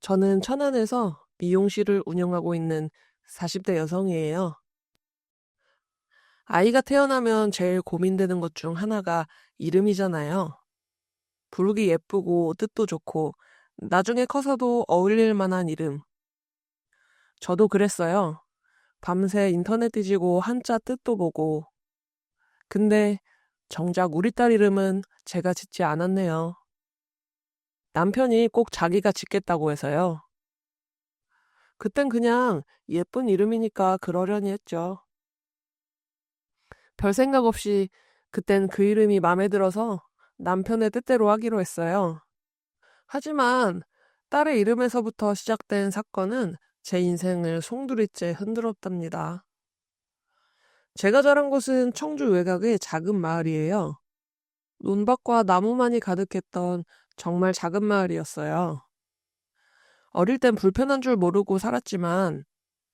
저는 천안에서 미용실을 운영하고 있는 40대 여성이에요. 아이가 태어나면 제일 고민되는 것 중 하나가 이름이잖아요. 부르기 예쁘고 뜻도 좋고 나중에 커서도 어울릴 만한 이름. 저도 그랬어요. 밤새 인터넷 뒤지고 한자 뜻도 보고. 근데 정작 우리 딸 이름은 제가 짓지 않았네요. 남편이 꼭 자기가 짓겠다고 해서요. 그땐 그냥 예쁜 이름이니까 그러려니 했죠. 별 생각 없이 그땐 그 이름이 마음에 들어서 남편의 뜻대로 하기로 했어요. 하지만 딸의 이름에서부터 시작된 사건은 제 인생을 송두리째 흔들었답니다. 제가 자란 곳은 청주 외곽의 작은 마을이에요. 논밭과 나무만이 가득했던 정말 작은 마을이었어요. 어릴 땐 불편한 줄 모르고 살았지만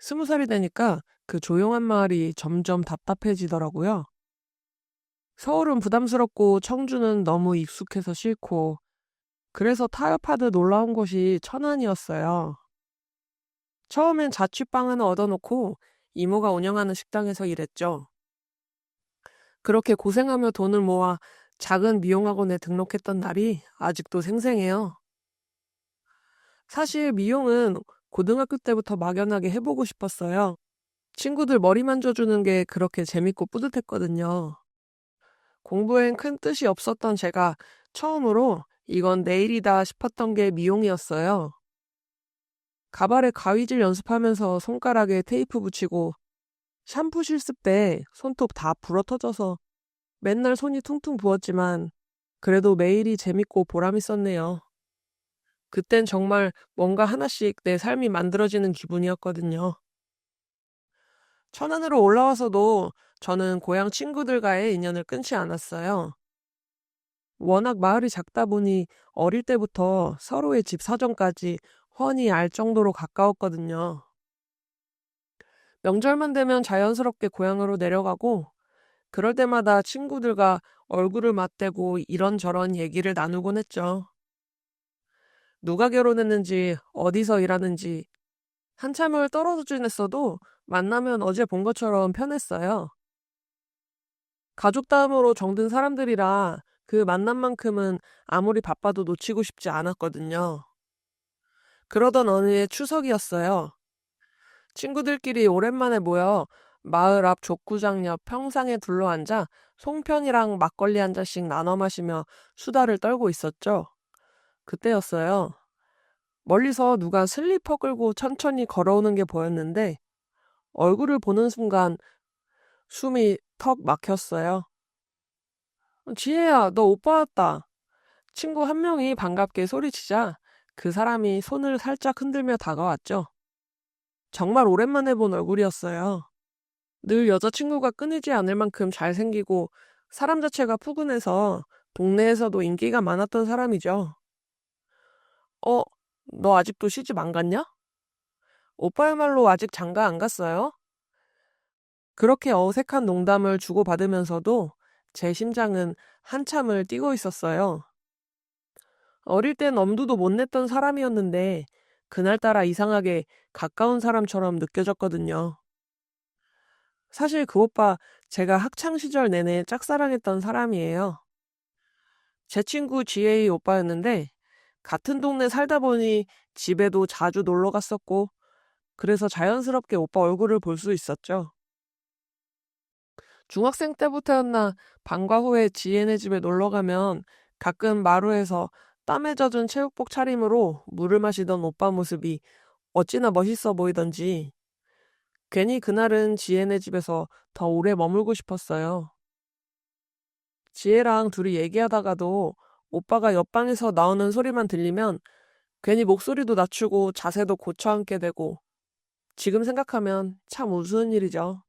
20살이 되니까 그 조용한 마을이 점점 답답해지더라고요. 서울은 부담스럽고 청주는 너무 익숙해서 싫고 그래서 타협하듯 올라온 곳이 천안이었어요. 처음엔 자취방 하나 얻어놓고 이모가 운영하는 식당에서 일했죠. 그렇게 고생하며 돈을 모아 작은 미용학원에 등록했던 날이 아직도 생생해요. 사실 미용은 고등학교 때부터 막연하게 해보고 싶었어요. 친구들 머리 만져주는 게 그렇게 재밌고 뿌듯했거든요. 공부엔 큰 뜻이 없었던 제가 처음으로 이건 내일이다 싶었던 게 미용이었어요. 가발에 가위질 연습하면서 손가락에 테이프 붙이고 샴푸 실습 때 손톱 다 부러터져서 맨날 손이 퉁퉁 부었지만 그래도 매일이 재밌고 보람있었네요. 그땐 정말 뭔가 하나씩 내 삶이 만들어지는 기분이었거든요. 천안으로 올라와서도 저는 고향 친구들과의 인연을 끊지 않았어요. 워낙 마을이 작다 보니 어릴 때부터 서로의 집 사정까지 훤히 알 정도로 가까웠거든요. 명절만 되면 자연스럽게 고향으로 내려가고 그럴 때마다 친구들과 얼굴을 맞대고 이런저런 얘기를 나누곤 했죠. 누가 결혼했는지, 어디서 일하는지, 한참을 떨어져 지냈어도 만나면 어제 본 것처럼 편했어요. 가족 다음으로 정든 사람들이라 그 만남만큼은 아무리 바빠도 놓치고 싶지 않았거든요. 그러던 어느 해 추석이었어요. 친구들끼리 오랜만에 모여 마을 앞 족구장 옆 평상에 둘러앉아 송편이랑 막걸리 한 잔씩 나눠 마시며 수다를 떨고 있었죠. 그때였어요. 멀리서 누가 슬리퍼 끌고 천천히 걸어오는 게 보였는데 얼굴을 보는 순간 숨이 턱 막혔어요. 지혜야, 너 오빠 왔다. 친구 한 명이 반갑게 소리치자 그 사람이 손을 살짝 흔들며 다가왔죠. 정말 오랜만에 본 얼굴이었어요. 늘 여자친구가 끊이지 않을 만큼 잘생기고 사람 자체가 푸근해서 동네에서도 인기가 많았던 사람이죠. 어, 너 아직도 시집 안 갔냐? 오빠야말로 아직 장가 안 갔어요? 그렇게 어색한 농담을 주고받으면서도 제 심장은 한참을 뛰고 있었어요. 어릴 땐 엄두도 못 냈던 사람이었는데 그날따라 이상하게 가까운 사람처럼 느껴졌거든요. 사실 그 오빠 제가 학창 시절 내내 짝사랑했던 사람이에요. 제 친구 GA 오빠였는데 같은 동네 살다 보니 집에도 자주 놀러 갔었고 그래서 자연스럽게 오빠 얼굴을 볼 수 있었죠. 중학생 때부터였나 방과 후에 지혜네 집에 놀러 가면 가끔 마루에서 땀에 젖은 체육복 차림으로 물을 마시던 오빠 모습이 어찌나 멋있어 보이던지 괜히 그날은 지혜네 집에서 더 오래 머물고 싶었어요. 지혜랑 둘이 얘기하다가도 오빠가 옆방에서 나오는 소리만 들리면 괜히 목소리도 낮추고 자세도 고쳐 앉게 되고 지금 생각하면 참 우스운 일이죠.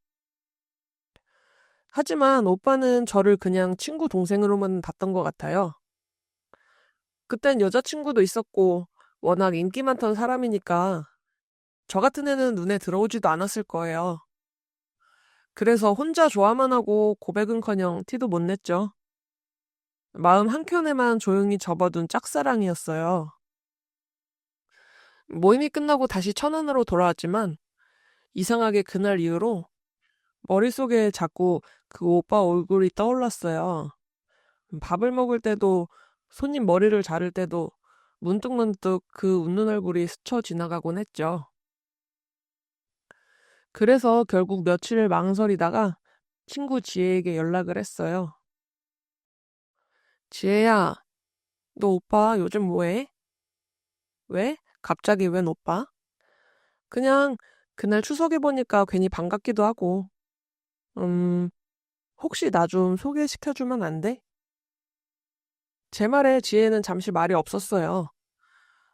하지만 오빠는 저를 그냥 친구 동생으로만 봤던 것 같아요. 그땐 여자친구도 있었고 워낙 인기 많던 사람이니까 저 같은 애는 눈에 들어오지도 않았을 거예요. 그래서 혼자 좋아만 하고 고백은커녕 티도 못 냈죠. 마음 한켠에만 조용히 접어둔 짝사랑이었어요. 모임이 끝나고 다시 천안으로 돌아왔지만 이상하게 그날 이후로 머릿속에 자꾸 그 오빠 얼굴이 떠올랐어요. 밥을 먹을 때도 손님 머리를 자를 때도 문득문득 그 웃는 얼굴이 스쳐 지나가곤 했죠. 그래서 결국 며칠을 망설이다가 친구 지혜에게 연락을 했어요. 지혜야, 너 오빠 요즘 뭐해? 왜? 갑자기 웬 오빠? 그냥 그날 추석에 보니까 괜히 반갑기도 하고, 음, 혹시 나 좀 소개시켜주면 안 돼? 제 말에 지혜는 잠시 말이 없었어요.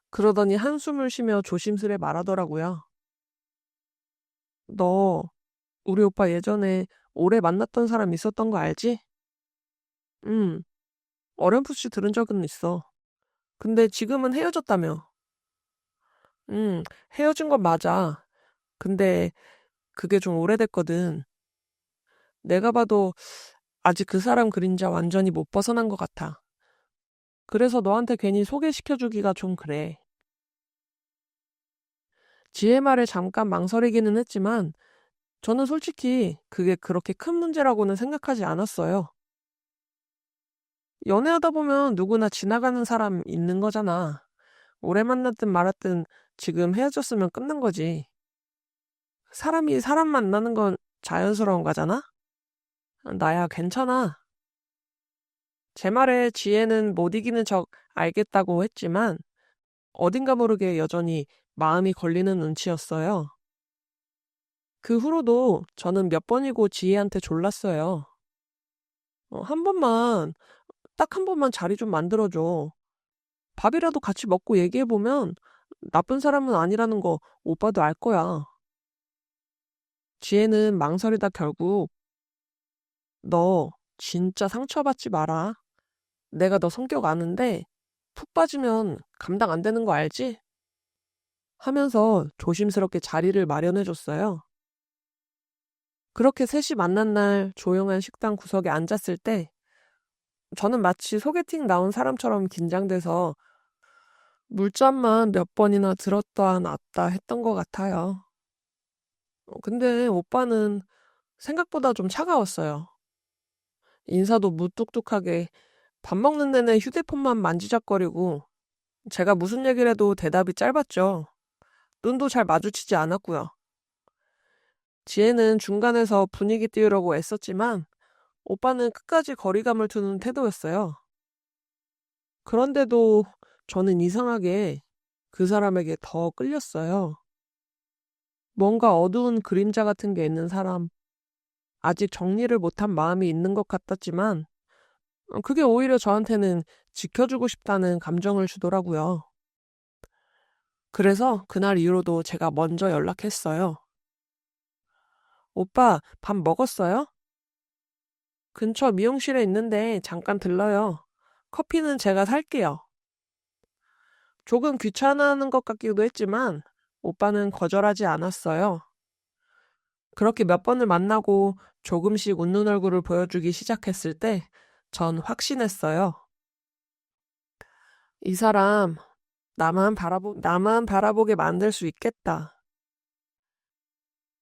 그러더니 한숨을 쉬며 조심스레 말하더라고요. 너 우리 오빠 예전에 오래 만났던 사람 있었던 거 알지? 응, 어렴풋이 들은 적은 있어. 근데 지금은 헤어졌다며. 응, 헤어진 건 맞아. 근데 그게 좀 오래됐거든. 내가 봐도 아직 그 사람 그림자 완전히 못 벗어난 것 같아. 그래서 너한테 괜히 소개시켜주기가 좀 그래. 지혜 말에 잠깐 망설이기는 했지만 저는 솔직히 그게 그렇게 큰 문제라고는 생각하지 않았어요. 연애하다 보면 누구나 지나가는 사람 있는 거잖아. 오래 만났든 말았든 지금 헤어졌으면 끝난 거지. 사람이 사람 만나는 건 자연스러운 거잖아? 나야 괜찮아. 제 말에 지혜는 못 이기는 척 알겠다고 했지만 어딘가 모르게 여전히 마음이 걸리는 눈치였어요. 그 후로도 저는 몇 번이고 지혜한테 졸랐어요. 한 번만, 딱 한 번만 자리 좀 만들어줘. 밥이라도 같이 먹고 얘기해보면 나쁜 사람은 아니라는 거 오빠도 알 거야. 지혜는 망설이다 결국 너 진짜 상처받지 마라. 내가 너 성격 아는데 푹 빠지면 감당 안 되는 거 알지? 하면서 조심스럽게 자리를 마련해줬어요. 그렇게 셋이 만난 날 조용한 식당 구석에 앉았을 때 저는 마치 소개팅 나온 사람처럼 긴장돼서 물잔만 몇 번이나 들었다 놨다 했던 것 같아요. 근데 오빠는 생각보다 좀 차가웠어요. 인사도 무뚝뚝하게 밥 먹는 내내 휴대폰만 만지작거리고 제가 무슨 얘기를 해도 대답이 짧았죠. 눈도 잘 마주치지 않았고요. 지혜는 중간에서 분위기 띄우려고 애썼지만 오빠는 끝까지 거리감을 두는 태도였어요. 그런데도 저는 이상하게 그 사람에게 더 끌렸어요. 뭔가 어두운 그림자 같은 게 있는 사람, 아직 정리를 못한 마음이 있는 것 같았지만 그게 오히려 저한테는 지켜주고 싶다는 감정을 주더라고요. 그래서 그날 이후로도 제가 먼저 연락했어요. 오빠, 밥 먹었어요? 근처 미용실에 있는데 잠깐 들러요. 커피는 제가 살게요. 조금 귀찮아하는 것 같기도 했지만 오빠는 거절하지 않았어요. 그렇게 몇 번을 만나고 조금씩 웃는 얼굴을 보여주기 시작했을 때 전 확신했어요. 이 사람 나만 바라보게 만들 수 있겠다.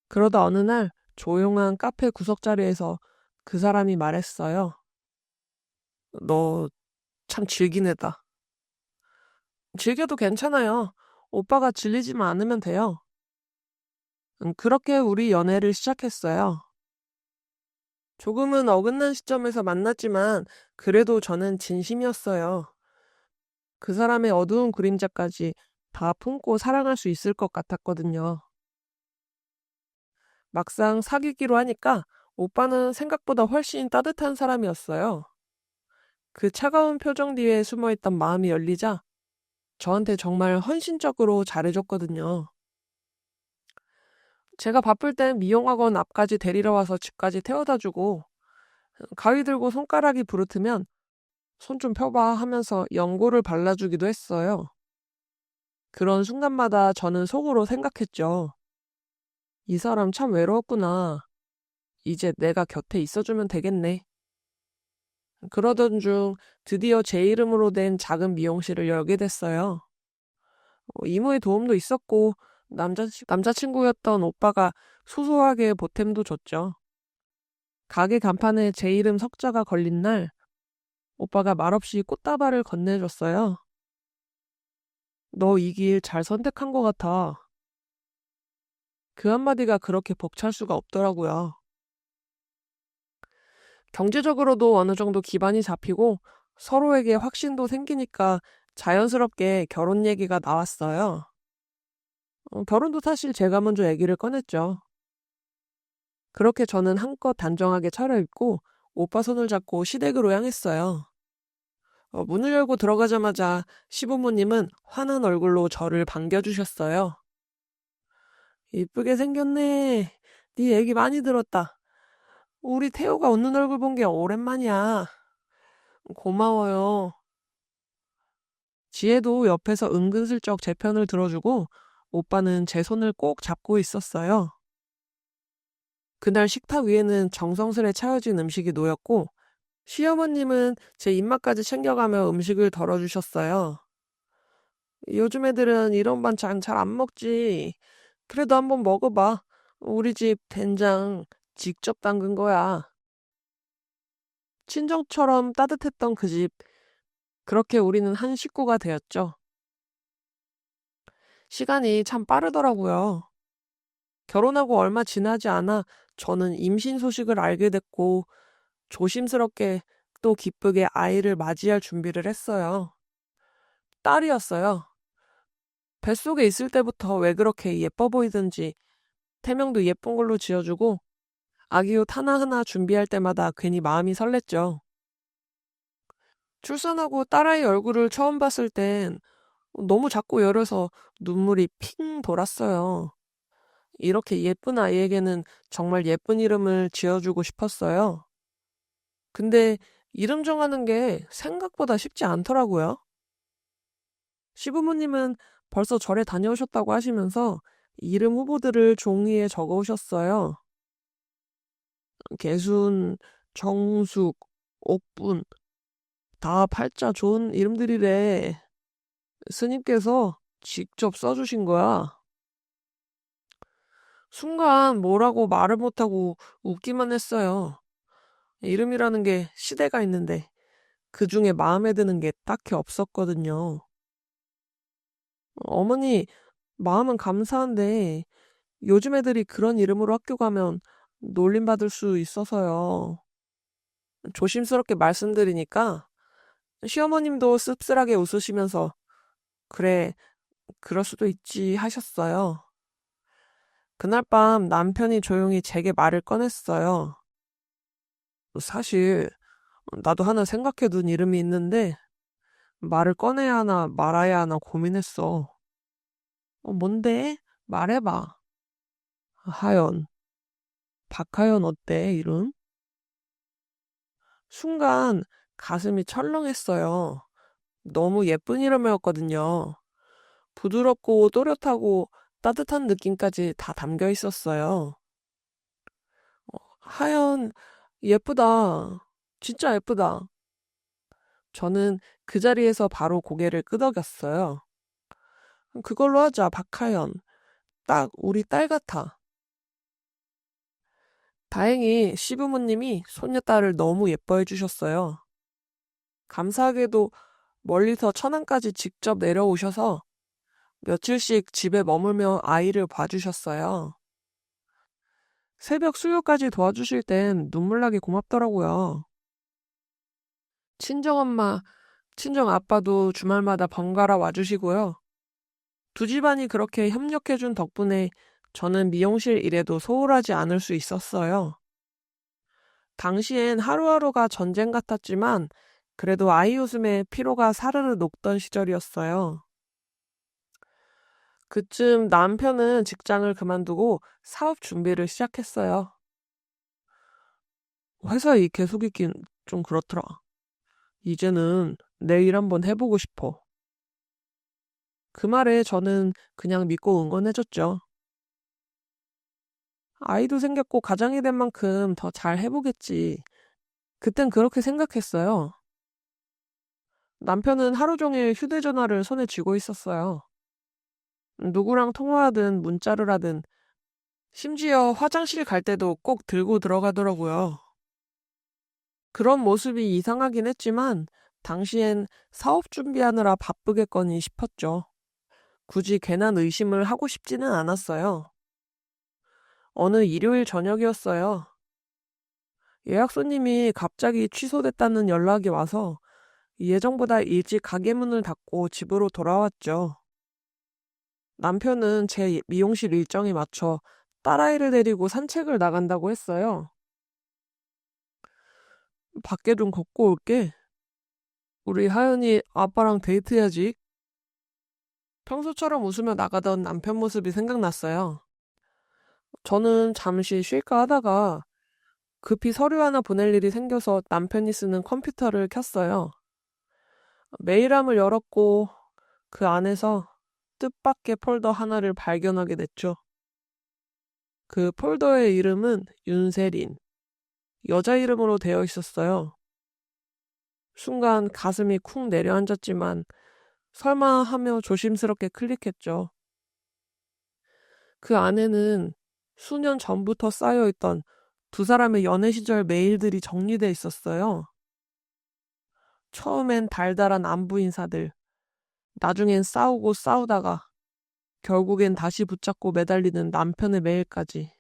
그러다 어느 날 조용한 카페 구석자리에서 그 사람이 말했어요. 너 참 질긴 애다. 즐겨도 괜찮아요. 오빠가 질리지만 않으면 돼요. 그렇게 우리 연애를 시작했어요. 조금은 어긋난 시점에서 만났지만 그래도 저는 진심이었어요. 그 사람의 어두운 그림자까지 다 품고 사랑할 수 있을 것 같았거든요. 막상 사귀기로 하니까 오빠는 생각보다 훨씬 따뜻한 사람이었어요. 그 차가운 표정 뒤에 숨어있던 마음이 열리자 저한테 정말 헌신적으로 잘해줬거든요. 제가 바쁠 땐 미용학원 앞까지 데리러 와서 집까지 태워다 주고 가위 들고 손가락이 부르트면 손 좀 펴봐 하면서 연고를 발라주기도 했어요. 그런 순간마다 저는 속으로 생각했죠. 이 사람 참 외로웠구나. 이제 내가 곁에 있어주면 되겠네. 그러던 중 드디어 제 이름으로 된 작은 미용실을 열게 됐어요. 이모의 도움도 있었고, 남자친구였던 오빠가 소소하게 보탬도 줬죠. 가게 간판에 제 이름 석자가 걸린 날, 오빠가 말없이 꽃다발을 건네줬어요. 너 이 길 잘 선택한 것 같아. 그 한마디가 그렇게 벅찰 수가 없더라고요. 경제적으로도 어느 정도 기반이 잡히고 서로에게 확신도 생기니까 자연스럽게 결혼 얘기가 나왔어요. 결혼도 사실 제가 먼저 얘기를 꺼냈죠. 그렇게 저는 한껏 단정하게 차려입고 오빠 손을 잡고 시댁으로 향했어요. 문을 열고 들어가자마자 시부모님은 환한 얼굴로 저를 반겨주셨어요. 이쁘게 생겼네. 네 얘기 많이 들었다. 우리 태호가 웃는 얼굴 본 게 오랜만이야. 고마워요. 지혜도 옆에서 은근슬쩍 제 편을 들어주고 오빠는 제 손을 꼭 잡고 있었어요. 그날 식탁 위에는 정성스레 차려진 음식이 놓였고 시어머님은 제 입맛까지 챙겨가며 음식을 덜어주셨어요. 요즘 애들은 이런 반찬 잘 안 먹지. 그래도 한번 먹어봐. 우리 집 된장 직접 담근 거야. 친정처럼 따뜻했던 그 집. 그렇게 우리는 한 식구가 되었죠. 시간이 참 빠르더라고요. 결혼하고 얼마 지나지 않아 저는 임신 소식을 알게 됐고 조심스럽게 또 기쁘게 아이를 맞이할 준비를 했어요. 딸이었어요. 뱃속에 있을 때부터 왜 그렇게 예뻐 보이든지 태명도 예쁜 걸로 지어주고 아기 옷 하나하나 준비할 때마다 괜히 마음이 설렜죠. 출산하고 딸아이 얼굴을 처음 봤을 땐 너무 작고 여려서 눈물이 핑 돌았어요. 이렇게 예쁜 아이에게는 정말 예쁜 이름을 지어주고 싶었어요. 근데 이름 정하는 게 생각보다 쉽지 않더라고요. 시부모님은 벌써 절에 다녀오셨다고 하시면서 이름 후보들을 종이에 적어 오셨어요. 개순, 정숙, 옥분, 다 팔자 좋은 이름들이래. 스님께서 직접 써주신 거야. 순간 뭐라고 말을 못하고 웃기만 했어요. 이름이라는 게 시대가 있는데 그 중에 마음에 드는 게 딱히 없었거든요. 어머니, 마음은 감사한데 요즘 애들이 그런 이름으로 학교 가면 놀림받을 수 있어서요. 조심스럽게 말씀드리니까 시어머님도 씁쓸하게 웃으시면서 그래, 그럴 수도 있지 하셨어요. 그날 밤 남편이 조용히 제게 말을 꺼냈어요. 사실 나도 하나 생각해둔 이름이 있는데 말을 꺼내야 하나 말아야 하나 고민했어. 뭔데? 말해봐. 하연. 박하연 어때, 이름? 순간 가슴이 철렁했어요. 너무 예쁜 이름이었거든요. 부드럽고 또렷하고 따뜻한 느낌까지 다 담겨 있었어요. 하연, 예쁘다. 진짜 예쁘다. 저는 그 자리에서 바로 고개를 끄덕였어요. 그걸로 하자, 박하연. 딱 우리 딸 같아. 다행히 시부모님이 손녀딸을 너무 예뻐해 주셨어요. 감사하게도 멀리서 천안까지 직접 내려오셔서 며칠씩 집에 머물며 아이를 봐주셨어요. 새벽 수유까지 도와주실 땐 눈물나게 고맙더라고요. 친정엄마, 친정아빠도 주말마다 번갈아 와주시고요. 두 집안이 그렇게 협력해준 덕분에 저는 미용실 일에도 소홀하지 않을 수 있었어요. 당시엔 하루하루가 전쟁 같았지만 그래도 아이 웃음에 피로가 사르르 녹던 시절이었어요. 그쯤 남편은 직장을 그만두고 사업 준비를 시작했어요. 회사 일 계속 있긴 좀 그렇더라. 이제는 내 일 한번 해보고 싶어. 그 말에 저는 그냥 믿고 응원해줬죠. 아이도 생겼고 가장이 된 만큼 더 잘 해보겠지. 그땐 그렇게 생각했어요. 남편은 하루 종일 휴대전화를 손에 쥐고 있었어요. 누구랑 통화하든 문자를 하든 심지어 화장실 갈 때도 꼭 들고 들어가더라고요. 그런 모습이 이상하긴 했지만 당시엔 사업 준비하느라 바쁘겠거니 싶었죠. 굳이 괜한 의심을 하고 싶지는 않았어요. 어느 일요일 저녁이었어요. 예약 손님이 갑자기 취소됐다는 연락이 와서 예정보다 일찍 가게 문을 닫고 집으로 돌아왔죠. 남편은 제 미용실 일정에 맞춰 딸아이를 데리고 산책을 나간다고 했어요. 밖에 좀 걷고 올게. 우리 하연이 아빠랑 데이트해야지. 평소처럼 웃으며 나가던 남편 모습이 생각났어요. 저는 잠시 쉴까 하다가 급히 서류 하나 보낼 일이 생겨서 남편이 쓰는 컴퓨터를 켰어요. 메일함을 열었고 그 안에서 뜻밖의 폴더 하나를 발견하게 됐죠. 그 폴더의 이름은 윤세린, 여자 이름으로 되어 있었어요. 순간 가슴이 쿵 내려앉았지만 설마 하며 조심스럽게 클릭했죠. 그 안에는 수년 전부터 쌓여있던 두 사람의 연애 시절 메일들이 정리돼 있었어요. 처음엔 달달한 안부 인사들, 나중엔 싸우고 싸우다가 결국엔 다시 붙잡고 매달리는 남편의 메일까지.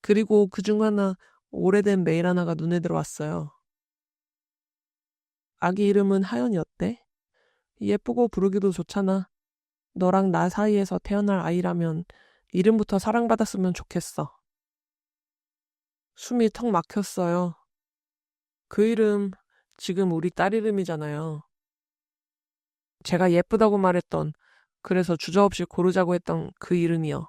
그리고 그중 하나 오래된 메일 하나가 눈에 들어왔어요. 아기 이름은 하연이었대. 예쁘고 부르기도 좋잖아. 너랑 나 사이에서 태어날 아이라면 이름부터 사랑받았으면 좋겠어. 숨이 턱 막혔어요. 그 이름 지금 우리 딸 이름이잖아요. 제가 예쁘다고 말했던, 그래서 주저없이 고르자고 했던 그 이름이요.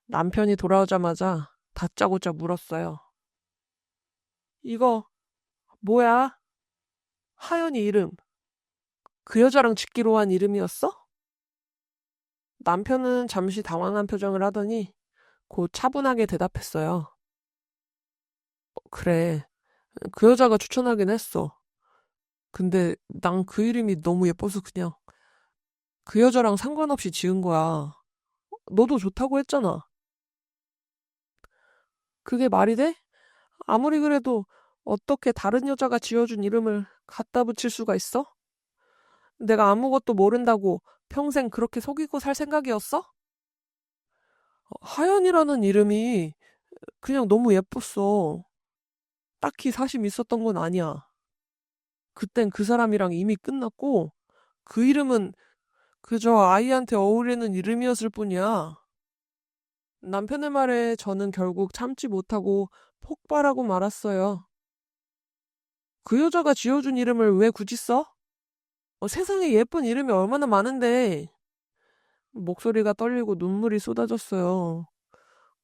남편이 돌아오자마자 다짜고짜 물었어요. 이거 뭐야? 하연이 이름. 그 여자랑 짓기로 한 이름이었어? 남편은 잠시 당황한 표정을 하더니 곧 차분하게 대답했어요. 그래, 그 여자가 추천하긴 했어. 근데 난 그 이름이 너무 예뻐서 그냥 그 여자랑 상관없이 지은 거야. 너도 좋다고 했잖아. 그게 말이 돼? 아무리 그래도 어떻게 다른 여자가 지어준 이름을 갖다 붙일 수가 있어? 내가 아무것도 모른다고 평생 그렇게 속이고 살 생각이었어? 하연이라는 이름이 그냥 너무 예뻤어. 딱히 사심 있었던 건 아니야. 그땐 그 사람이랑 이미 끝났고, 그 이름은 그저 아이한테 어울리는 이름이었을 뿐이야. 남편의 말에 저는 결국 참지 못하고 폭발하고 말았어요. 그 여자가 지어준 이름을 왜 굳이 써? 세상에 예쁜 이름이 얼마나 많은데. 목소리가 떨리고 눈물이 쏟아졌어요.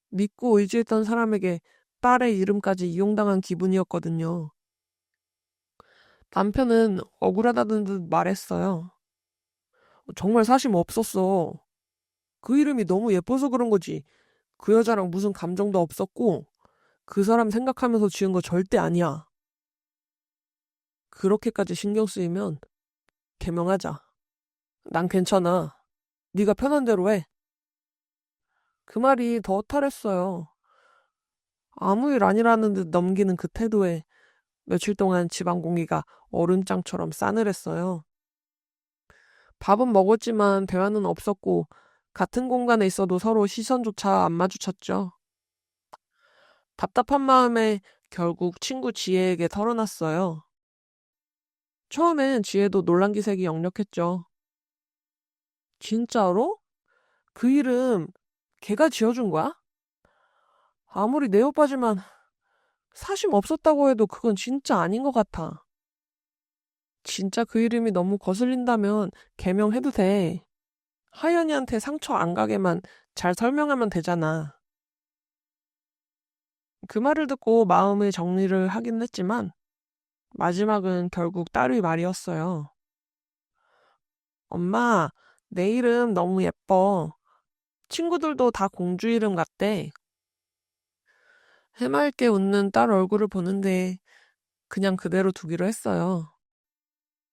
믿고 의지했던 사람에게 딸의 이름까지 이용당한 기분이었거든요. 남편은 억울하다는 듯 말했어요. 정말 사심 없었어. 그 이름이 너무 예뻐서 그런 거지. 그 여자랑 무슨 감정도 없었고, 그 사람 생각하면서 지은 거 절대 아니야. 그렇게까지 신경 쓰이면 개명하자. 난 괜찮아. 네가 편한 대로 해. 그 말이 더 허탈했어요. 아무 일 아니라는 듯 넘기는 그 태도에 며칠 동안 집안 공기가 얼음장처럼 싸늘했어요. 밥은 먹었지만 대화는 없었고 같은 공간에 있어도 서로 시선조차 안 마주쳤죠. 답답한 마음에 결국 친구 지혜에게 털어놨어요. 처음엔 지혜도 놀란 기색이 역력했죠. 진짜로? 그 이름 걔가 지어준 거야? 아무리 내 오빠지만 사심 없었다고 해도 그건 진짜 아닌 것 같아. 진짜 그 이름이 너무 거슬린다면 개명해도 돼. 하연이한테 상처 안 가게만 잘 설명하면 되잖아. 그 말을 듣고 마음의 정리를 하긴 했지만 마지막은 결국 딸의 말이었어요. 엄마, 내 이름 너무 예뻐. 친구들도 다 공주 이름 같대. 해맑게 웃는 딸 얼굴을 보는데 그냥 그대로 두기로 했어요.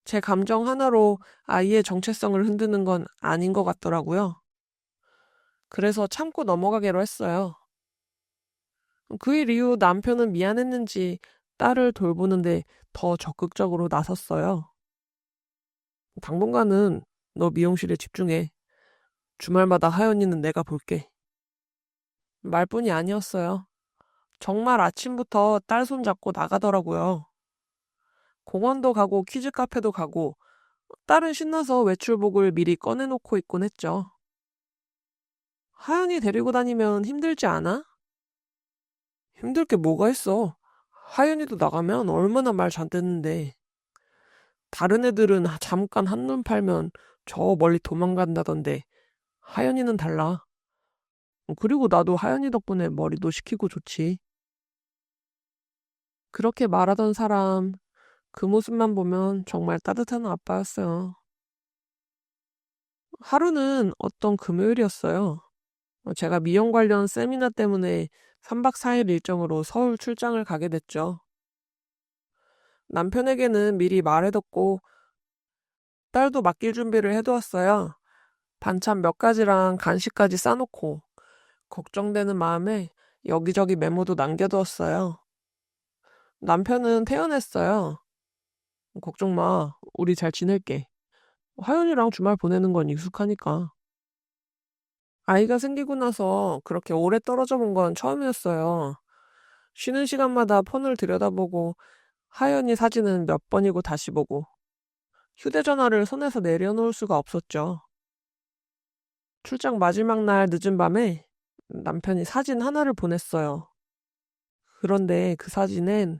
제 감정 하나로 아이의 정체성을 흔드는 건 아닌 것 같더라고요. 그래서 참고 넘어가기로 했어요. 그 일 이후 남편은 미안했는지 딸을 돌보는데 더 적극적으로 나섰어요. 당분간은 너 미용실에 집중해. 주말마다 하연이는 내가 볼게. 말뿐이 아니었어요. 정말 아침부터 딸 손잡고 나가더라고요. 공원도 가고 키즈 카페도 가고 딸은 신나서 외출복을 미리 꺼내놓고 있곤 했죠. 하연이 데리고 다니면 힘들지 않아? 힘들 게 뭐가 있어. 하연이도 나가면 얼마나 말 잘 듣는데. 다른 애들은 잠깐 한눈 팔면 저 멀리 도망간다던데 하연이는 달라. 그리고 나도 하연이 덕분에 머리도 식히고 좋지. 그렇게 말하던 사람, 그 모습만 보면 정말 따뜻한 아빠였어요. 하루는 어떤 금요일이었어요. 제가 미용 관련 세미나 때문에 3박 4일 일정으로 서울 출장을 가게 됐죠. 남편에게는 미리 말해뒀고 딸도 맡길 준비를 해두었어요. 반찬 몇 가지랑 간식까지 싸놓고 걱정되는 마음에 여기저기 메모도 남겨두었어요. 남편은 태연했어요. 걱정 마. 우리 잘 지낼게. 하연이랑 주말 보내는 건 익숙하니까. 아이가 생기고 나서 그렇게 오래 떨어져 본 건 처음이었어요. 쉬는 시간마다 폰을 들여다보고 하연이 사진은 몇 번이고 다시 보고 휴대전화를 손에서 내려놓을 수가 없었죠. 출장 마지막 날 늦은 밤에 남편이 사진 하나를 보냈어요. 그런데 그 사진엔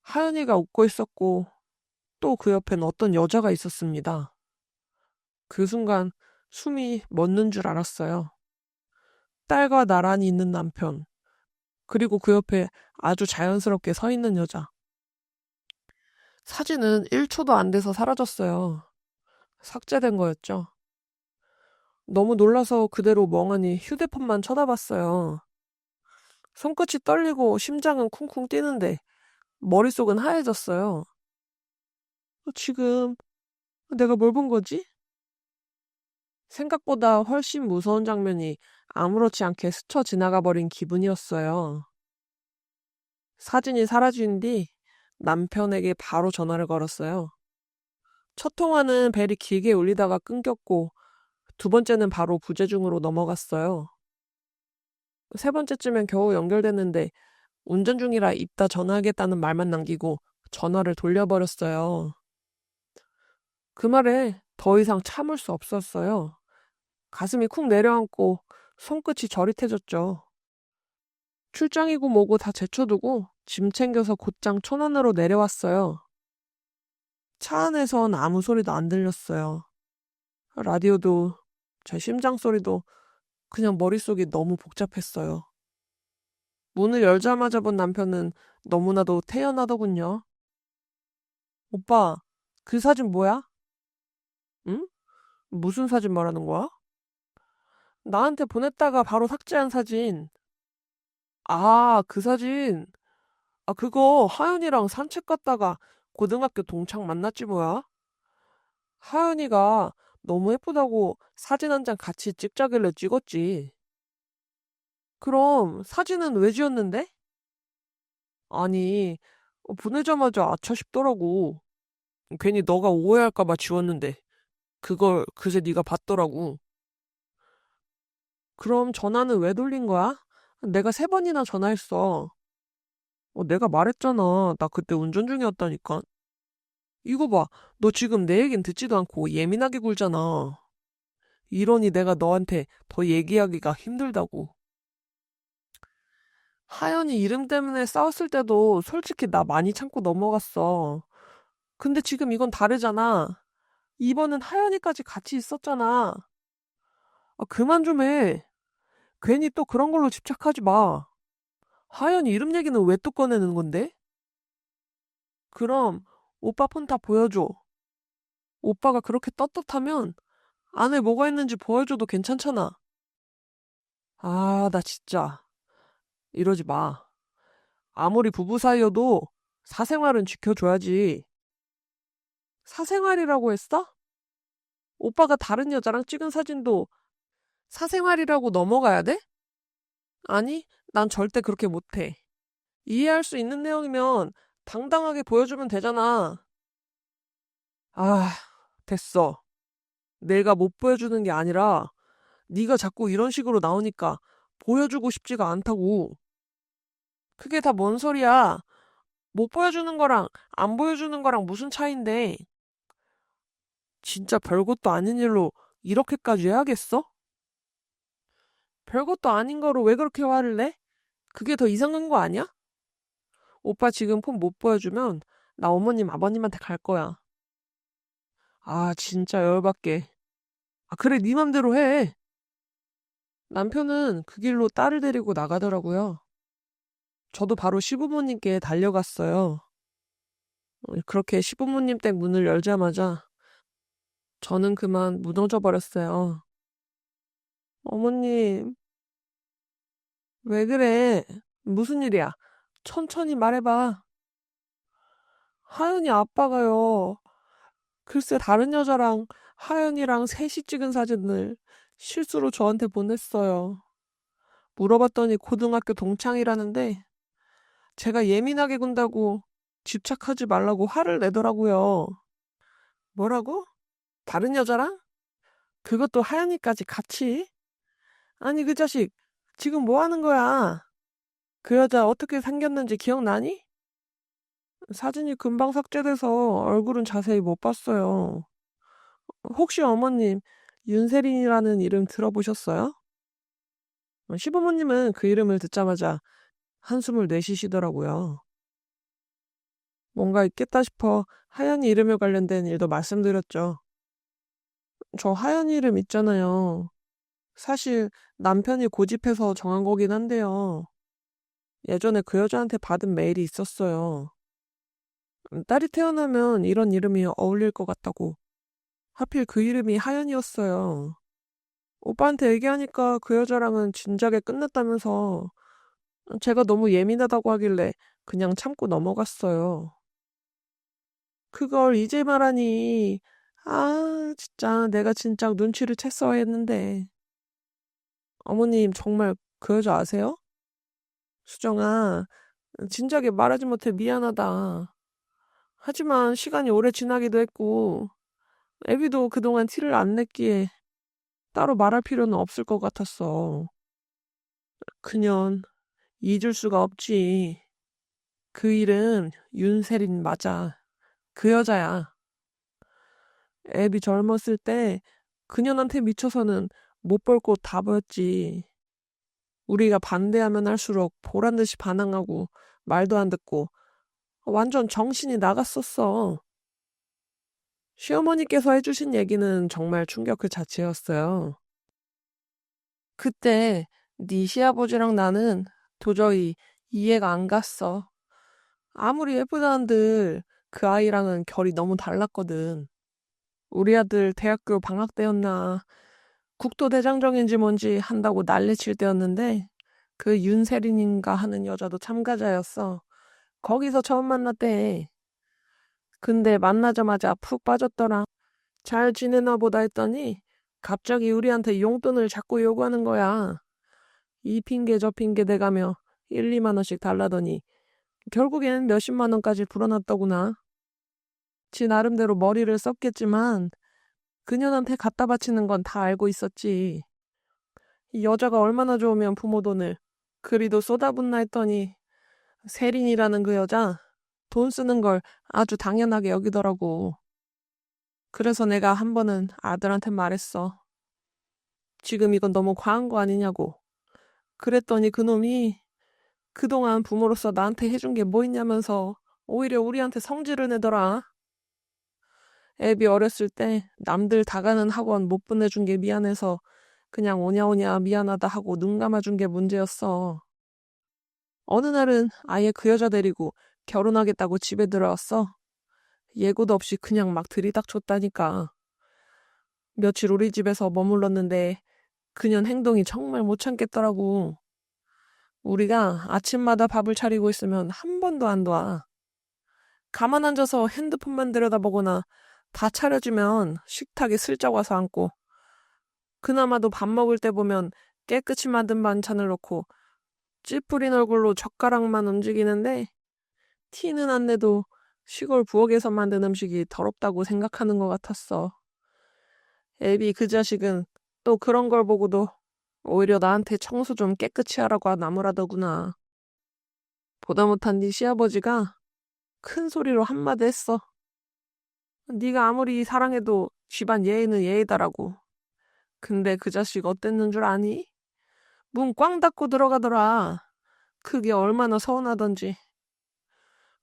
하연이가 웃고 있었고 또 그 옆엔 어떤 여자가 있었습니다. 그 순간 숨이 멎는 줄 알았어요. 딸과 나란히 있는 남편, 그리고 그 옆에 아주 자연스럽게 서 있는 여자. 사진은 1초도 안 돼서 사라졌어요. 삭제된 거였죠. 너무 놀라서 그대로 멍하니 휴대폰만 쳐다봤어요. 손끝이 떨리고 심장은 쿵쿵 뛰는데 머릿속은 하얘졌어요. 지금 내가 뭘 본 거지? 생각보다 훨씬 무서운 장면이 아무렇지 않게 스쳐 지나가 버린 기분이었어요. 사진이 사라진 뒤 남편에게 바로 전화를 걸었어요. 첫 통화는 벨이 길게 울리다가 끊겼고 두 번째는 바로 부재중으로 넘어갔어요. 세 번째쯤엔 겨우 연결됐는데 운전 중이라 이따 전화하겠다는 말만 남기고 전화를 돌려버렸어요. 그 말에 더 이상 참을 수 없었어요. 가슴이 쿵 내려앉고 손끝이 저릿해졌죠. 출장이고 뭐고 다 제쳐두고 짐 챙겨서 곧장 촌안으로 내려왔어요. 차 안에선 아무 소리도 안 들렸어요. 라디오도 제 심장 소리도 그냥 머릿속이 너무 복잡했어요. 문을 열자마자 본 남편은 너무나도 태연하더군요. 오빠, 그 사진 뭐야? 응? 무슨 사진 말하는 거야? 나한테 보냈다가 바로 삭제한 사진. 아, 그 사진. 아, 그거 하연이랑 산책 갔다가 고등학교 동창 만났지 뭐야? 하연이가 너무 예쁘다고 사진 한 장 같이 찍자길래 찍었지. 그럼 사진은 왜 지웠는데? 아니, 보내자마자 아차 싶더라고. 괜히 너가 오해할까 봐 지웠는데 그걸 그새 네가 봤더라고. 그럼 전화는 왜 돌린 거야? 내가 3번이나 전화했어. 내가 말했잖아. 나 그때 운전 중이었다니까. 이거 봐. 너 지금 내 얘긴 듣지도 않고 예민하게 굴잖아. 이러니 내가 너한테 더 얘기하기가 힘들다고. 하연이 이름 때문에 싸웠을 때도 솔직히 나 많이 참고 넘어갔어. 근데 지금 이건 다르잖아. 이번엔 하연이까지 같이 있었잖아. 아, 그만 좀 해. 괜히 또 그런 걸로 집착하지 마. 하연이 이름 얘기는 왜 또 꺼내는 건데? 그럼 오빠 폰 다 보여줘. 오빠가 그렇게 떳떳하면 안에 뭐가 있는지 보여줘도 괜찮잖아. 아, 나 진짜 이러지 마. 아무리 부부 사이여도 사생활은 지켜줘야지. 사생활이라고 했어? 오빠가 다른 여자랑 찍은 사진도 사생활이라고 넘어가야 돼? 아니, 난 절대 그렇게 못해. 이해할 수 있는 내용이면 당당하게 보여주면 되잖아. 아, 됐어. 내가 못 보여주는 게 아니라 네가 자꾸 이런 식으로 나오니까 보여주고 싶지가 않다고. 그게 다 뭔 소리야? 못 보여주는 거랑 안 보여주는 거랑 무슨 차이인데? 진짜 별것도 아닌 일로 이렇게까지 해야겠어? 별것도 아닌 거로 왜 그렇게 화를 내? 그게 더 이상한 거 아니야? 오빠 지금 폰 못 보여주면 나 어머님, 아버님한테 갈 거야. 아, 진짜 열받게. 아, 그래, 네 맘대로 해. 남편은 그 길로 딸을 데리고 나가더라고요. 저도 바로 시부모님께 달려갔어요. 그렇게 시부모님 댁 문을 열자마자 저는 그만 무너져 버렸어요. 어머님, 왜 그래? 무슨 일이야? 천천히 말해봐. 하연이 아빠가요. 글쎄 다른 여자랑 하연이랑 셋이 찍은 사진을 실수로 저한테 보냈어요. 물어봤더니 고등학교 동창이라는데 제가 예민하게 군다고 집착하지 말라고 화를 내더라고요. 뭐라고? 다른 여자랑? 그것도 하연이까지 같이? 아니 그 자식 지금 뭐 하는 거야? 그 여자 어떻게 생겼는지 기억나니? 사진이 금방 삭제돼서 얼굴은 자세히 못 봤어요. 혹시 어머님 윤세린이라는 이름 들어보셨어요? 시부모님은 그 이름을 듣자마자 한숨을 내쉬시더라고요. 뭔가 있겠다 싶어 하연이 이름에 관련된 일도 말씀드렸죠. 저 하연이 이름 있잖아요. 사실 남편이 고집해서 정한 거긴 한데요. 예전에 그 여자한테 받은 메일이 있었어요. 딸이 태어나면 이런 이름이 어울릴 것 같다고. 하필 그 이름이 하연이었어요. 오빠한테 얘기하니까 그 여자랑은 진작에 끝났다면서 제가 너무 예민하다고 하길래 그냥 참고 넘어갔어요. 그걸 이제 말하니, 아, 진짜 내가 진짜 눈치를 챘어야 했는데. 어머님 정말 그 여자 아세요? 수정아, 진작에 말하지 못해 미안하다. 하지만 시간이 오래 지나기도 했고, 애비도 그동안 티를 안 냈기에 따로 말할 필요는 없을 것 같았어. 그년 잊을 수가 없지. 그 일은 윤세린 맞아. 그 여자야. 애비 젊었을 때 그년한테 미쳐서는 못 볼 곳 다 보였지. 우리가 반대하면 할수록 보란 듯이 반항하고 말도 안 듣고 완전 정신이 나갔었어. 시어머니께서 해주신 얘기는 정말 충격 그 자체였어요. 그때 네 시아버지랑 나는 도저히 이해가 안 갔어. 아무리 예쁘다 한들 그 아이랑은 결이 너무 달랐거든. 우리 아들 대학교 방학 때였나 국토대장정인지 뭔지 한다고 난리칠 때였는데 그 윤세린인가 하는 여자도 참가자였어. 거기서 처음 만났대. 근데 만나자마자 푹 빠졌더라. 잘 지내나 보다 했더니 갑자기 우리한테 용돈을 자꾸 요구하는 거야. 이 핑계 저 핑계 대가며 1, 2만 원씩 달라더니 결국엔 몇십만 원까지 불어났더구나. 지 나름대로 머리를 썼겠지만 그년한테 갖다 바치는 건 다 알고 있었지. 이 여자가 얼마나 좋으면 부모 돈을 그리도 쏟아붓나 했더니 세린이라는 그 여자 돈 쓰는 걸 아주 당연하게 여기더라고. 그래서 내가 한 번은 아들한테 말했어. 지금 이건 너무 과한 거 아니냐고. 그랬더니 그놈이 그동안 부모로서 나한테 해준 게 뭐 있냐면서 오히려 우리한테 성질을 내더라. 애비 어렸을 때 남들 다 가는 학원 못 보내준 게 미안해서 그냥 오냐오냐 미안하다 하고 눈 감아준 게 문제였어. 어느 날은 아예 그 여자 데리고 결혼하겠다고 집에 들어왔어. 예고도 없이 그냥 막 들이닥쳤다니까. 며칠 우리 집에서 머물렀는데 그년 행동이 정말 못 참겠더라고. 우리가 아침마다 밥을 차리고 있으면 한 번도 안 놔. 가만 앉아서 핸드폰만 들여다보거나 다 차려주면 식탁에 슬쩍 와서 앉고, 그나마도 밥 먹을 때 보면 깨끗이 만든 반찬을 넣고 찌푸린 얼굴로 젓가락만 움직이는데 티는 안 내도 시골 부엌에서 만든 음식이 더럽다고 생각하는 것 같았어. 애비 그 자식은 또 그런 걸 보고도 오히려 나한테 청소 좀 깨끗이 하라고 나무라더구나. 보다 못한 네 시아버지가 큰 소리로 한마디 했어. 네가 아무리 사랑해도 집안 예의는 예의다라고. 근데 그 자식 어땠는 줄 아니? 문 꽝 닫고 들어가더라. 그게 얼마나 서운하던지.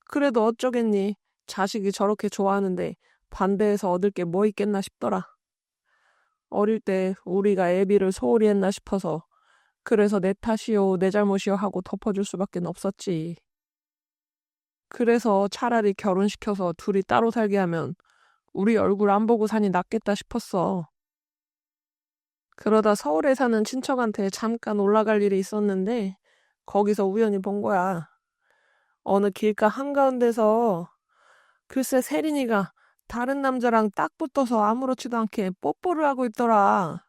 그래도 어쩌겠니. 자식이 저렇게 좋아하는데 반대해서 얻을 게 뭐 있겠나 싶더라. 어릴 때 우리가 애비를 소홀히 했나 싶어서 그래서 내 탓이요, 내 잘못이요 하고 덮어줄 수밖에 없었지. 그래서 차라리 결혼시켜서 둘이 따로 살게 하면 우리 얼굴 안 보고 사니 낫겠다 싶었어. 그러다 서울에 사는 친척한테 잠깐 올라갈 일이 있었는데 거기서 우연히 본 거야. 어느 길가 한가운데서 글쎄 세린이가 다른 남자랑 딱 붙어서 아무렇지도 않게 뽀뽀를 하고 있더라.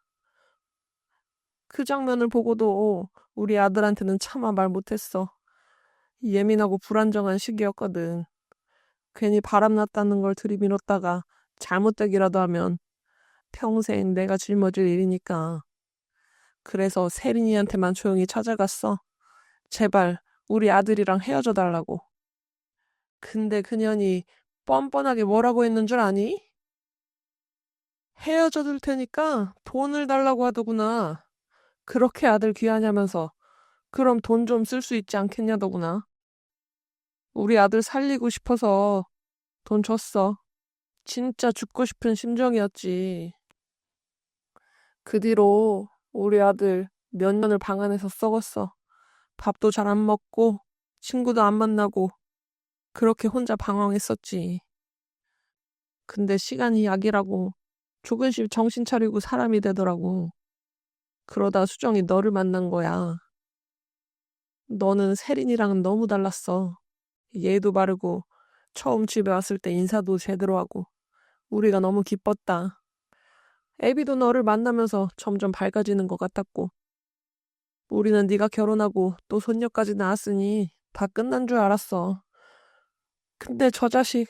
그 장면을 보고도 우리 아들한테는 차마 말 못했어. 예민하고 불안정한 시기였거든. 괜히 바람났다는 걸 들이밀었다가 잘못되기라도 하면 평생 내가 짊어질 일이니까. 그래서 세린이한테만 조용히 찾아갔어. 제발 우리 아들이랑 헤어져 달라고. 근데 그년이 뻔뻔하게 뭐라고 했는 줄 아니? 헤어져 줄 테니까 돈을 달라고 하더구나. 그렇게 아들 귀하냐면서 그럼 돈 좀 쓸 수 있지 않겠냐더구나. 우리 아들 살리고 싶어서 돈 줬어. 진짜 죽고 싶은 심정이었지. 그 뒤로 우리 아들 몇 년을 방 안에서 썩었어. 밥도 잘 안 먹고 친구도 안 만나고 그렇게 혼자 방황했었지. 근데 시간이 약이라고 조금씩 정신 차리고 사람이 되더라고. 그러다 수정이 너를 만난 거야. 너는 세린이랑은 너무 달랐어. 예의도 바르고 처음 집에 왔을 때 인사도 제대로 하고 우리가 너무 기뻤다. 애비도 너를 만나면서 점점 밝아지는 것 같았고 우리는 네가 결혼하고 또 손녀까지 낳았으니 다 끝난 줄 알았어. 근데 저 자식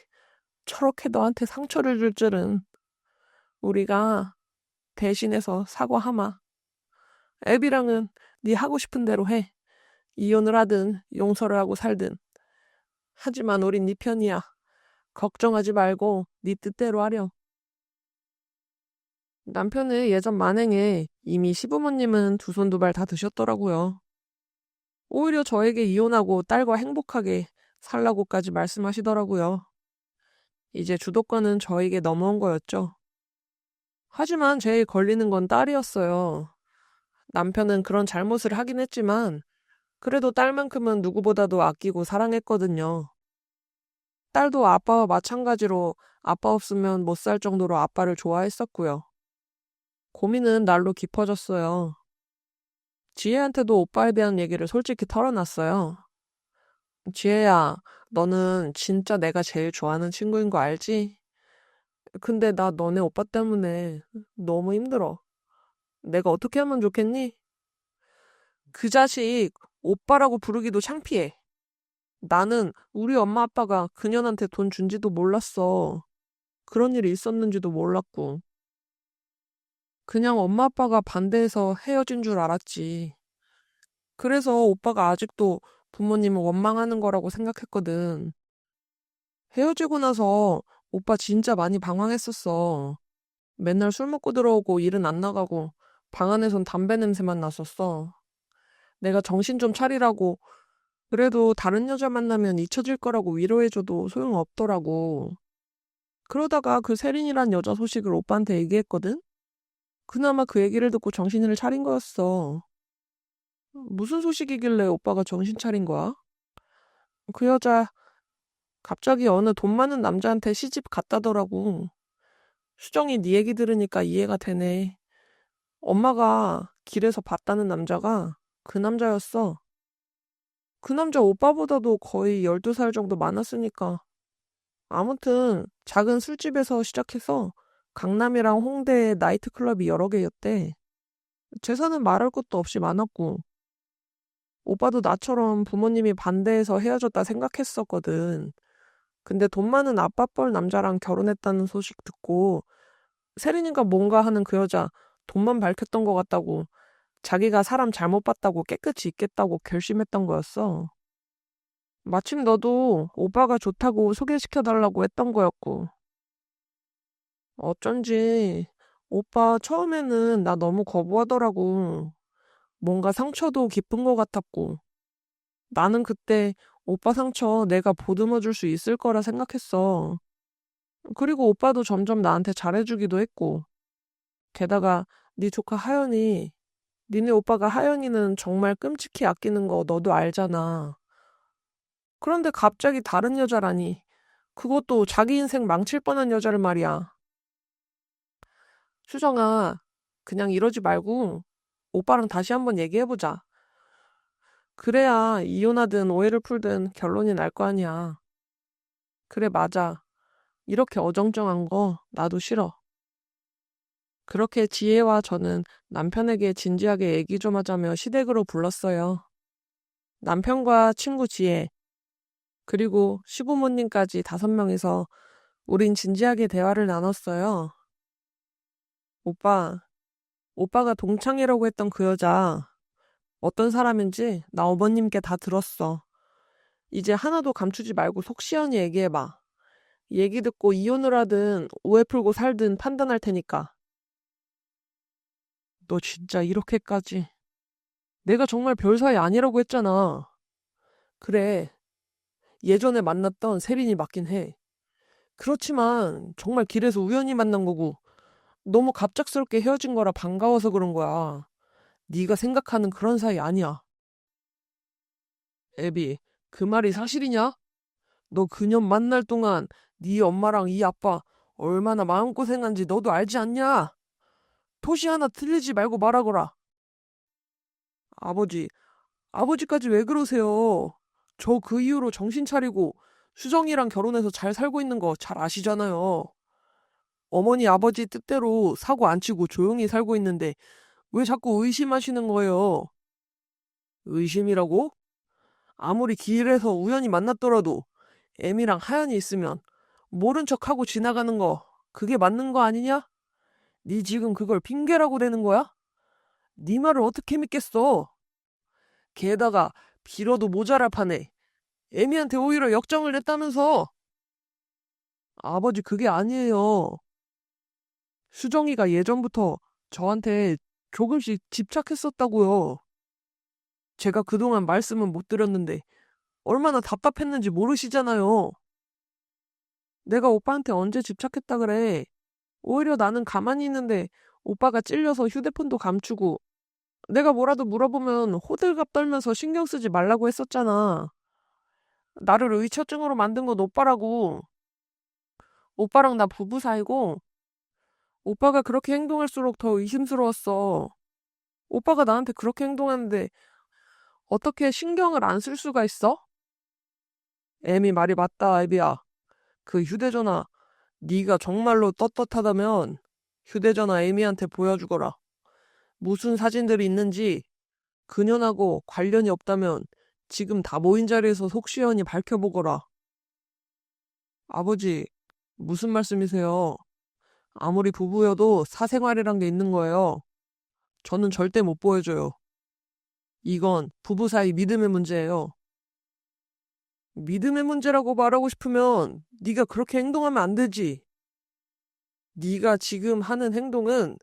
저렇게 너한테 상처를 줄 줄은. 우리가 대신해서 사과하마. 애비랑은 네 하고 싶은 대로 해. 이혼을 하든 용서를 하고 살든. 하지만 우린 네 편이야. 걱정하지 말고 네 뜻대로 하렴. 남편의 예전 만행에 이미 시부모님은 두 손 두 발 다 드셨더라고요. 오히려 저에게 이혼하고 딸과 행복하게 살라고까지 말씀하시더라고요. 이제 주도권은 저에게 넘어온 거였죠. 하지만 제일 걸리는 건 딸이었어요. 남편은 그런 잘못을 하긴 했지만 그래도 딸만큼은 누구보다도 아끼고 사랑했거든요. 딸도 아빠와 마찬가지로 아빠 없으면 못 살 정도로 아빠를 좋아했었고요. 고민은 날로 깊어졌어요. 지혜한테도 오빠에 대한 얘기를 솔직히 털어놨어요. 지혜야, 너는 진짜 내가 제일 좋아하는 친구인 거 알지? 근데 나 너네 오빠 때문에 너무 힘들어. 내가 어떻게 하면 좋겠니? 그 자식 오빠라고 부르기도 창피해. 나는 우리 엄마 아빠가 그년한테 돈 준지도 몰랐어. 그런 일이 있었는지도 몰랐고. 그냥 엄마 아빠가 반대해서 헤어진 줄 알았지. 그래서 오빠가 아직도 부모님을 원망하는 거라고 생각했거든. 헤어지고 나서 오빠 진짜 많이 방황했었어. 맨날 술 먹고 들어오고 일은 안 나가고 방 안에선 담배 냄새만 났었어. 내가 정신 좀 차리라고 그래도 다른 여자 만나면 잊혀질 거라고 위로해줘도 소용없더라고. 그러다가 그 세린이란 여자 소식을 오빠한테 얘기했거든? 그나마 그 얘기를 듣고 정신을 차린 거였어. 무슨 소식이길래 오빠가 정신 차린 거야? 그 여자 갑자기 어느 돈 많은 남자한테 시집 갔다더라고. 수정이 네 얘기 들으니까 이해가 되네. 엄마가 길에서 봤다는 남자가 그 남자였어. 그 남자 오빠보다도 거의 12살 정도 많았으니까 아무튼 작은 술집에서 시작해서 강남이랑 홍대에 나이트클럽이 여러 개였대. 재산은 말할 것도 없이 많았고 오빠도 나처럼 부모님이 반대해서 헤어졌다 생각했었거든. 근데 돈 많은 아빠뻘 남자랑 결혼했다는 소식 듣고 세린이가 뭔가 하는 그 여자 돈만 밝혔던 것 같다고 자기가 사람 잘못 봤다고 깨끗이 있겠다고 결심했던 거였어. 마침 너도 오빠가 좋다고 소개시켜달라고 했던 거였고 어쩐지 오빠 처음에는 나 너무 거부하더라고. 뭔가 상처도 깊은 것 같았고 나는 그때 오빠 상처 내가 보듬어 줄 수 있을 거라 생각했어. 그리고 오빠도 점점 나한테 잘해주기도 했고 게다가 네 조카 하연이 니네 오빠가 하연이는 정말 끔찍히 아끼는 거 너도 알잖아. 그런데 갑자기 다른 여자라니. 그것도 자기 인생 망칠 뻔한 여자를 말이야. 수정아, 그냥 이러지 말고 오빠랑 다시 한번 얘기해보자. 그래야 이혼하든 오해를 풀든 결론이 날 거 아니야. 그래, 맞아. 이렇게 어정쩡한 거 나도 싫어. 그렇게 지혜와 저는 남편에게 진지하게 얘기 좀 하자며 시댁으로 불렀어요. 남편과 친구 지혜, 그리고 시부모님까지 5명이서 우린 진지하게 대화를 나눴어요. 오빠가 동창이라고 했던 그 여자, 어떤 사람인지 나 어머님께 다 들었어. 이제 하나도 감추지 말고 속 시원히 얘기해봐. 얘기 듣고 이혼을 하든 오해 풀고 살든 판단할 테니까. 너 진짜 이렇게까지. 내가 정말 별 사이 아니라고 했잖아. 그래, 예전에 만났던 세린이 맞긴 해. 그렇지만 정말 길에서 우연히 만난 거고 너무 갑작스럽게 헤어진 거라 반가워서 그런 거야. 네가 생각하는 그런 사이 아니야. 애비, 그 말이 사실이냐? 너 그년 만날 동안 네 엄마랑 이 아빠 얼마나 마음고생한지 너도 알지 않냐? 토시 하나 틀리지 말고 말하거라. 아버지, 아버지까지 왜 그러세요? 저 그 이후로 정신 차리고 수정이랑 결혼해서 잘 살고 있는 거 잘 아시잖아요. 어머니 아버지 뜻대로 사고 안 치고 조용히 살고 있는데 왜 자꾸 의심하시는 거예요? 의심이라고? 아무리 길에서 우연히 만났더라도 애미랑 하연이 있으면 모른 척하고 지나가는 거 그게 맞는 거 아니냐? 네 지금 그걸 핑계라고 대는 거야? 네 말을 어떻게 믿겠어? 게다가 빌어도 모자랄 판에 애미한테 오히려 역정을 냈다면서. 아버지 그게 아니에요. 수정이가 예전부터 저한테 조금씩 집착했었다고요. 제가 그동안 말씀은 못 드렸는데 얼마나 답답했는지 모르시잖아요. 내가 오빠한테 언제 집착했다 그래. 오히려 나는 가만히 있는데 오빠가 찔려서 휴대폰도 감추고 내가 뭐라도 물어보면 호들갑 떨면서 신경 쓰지 말라고 했었잖아. 나를 의처증으로 만든 건 오빠라고. 오빠랑 나 부부 사이고 오빠가 그렇게 행동할수록 더 의심스러웠어. 오빠가 나한테 그렇게 행동하는데 어떻게 신경을 안 쓸 수가 있어? 애미 말이 맞다, 애비야. 그 휴대전화 네가 정말로 떳떳하다면 휴대전화 애미한테 보여주거라. 무슨 사진들이 있는지 그년하고 관련이 없다면 지금 다 모인 자리에서 속 시원히 밝혀보거라. 아버지, 무슨 말씀이세요? 아무리 부부여도 사생활이란 게 있는 거예요. 저는 절대 못 보여줘요. 이건 부부 사이 믿음의 문제예요. 믿음의 문제라고 말하고 싶으면 네가 그렇게 행동하면 안 되지. 네가 지금 하는 행동은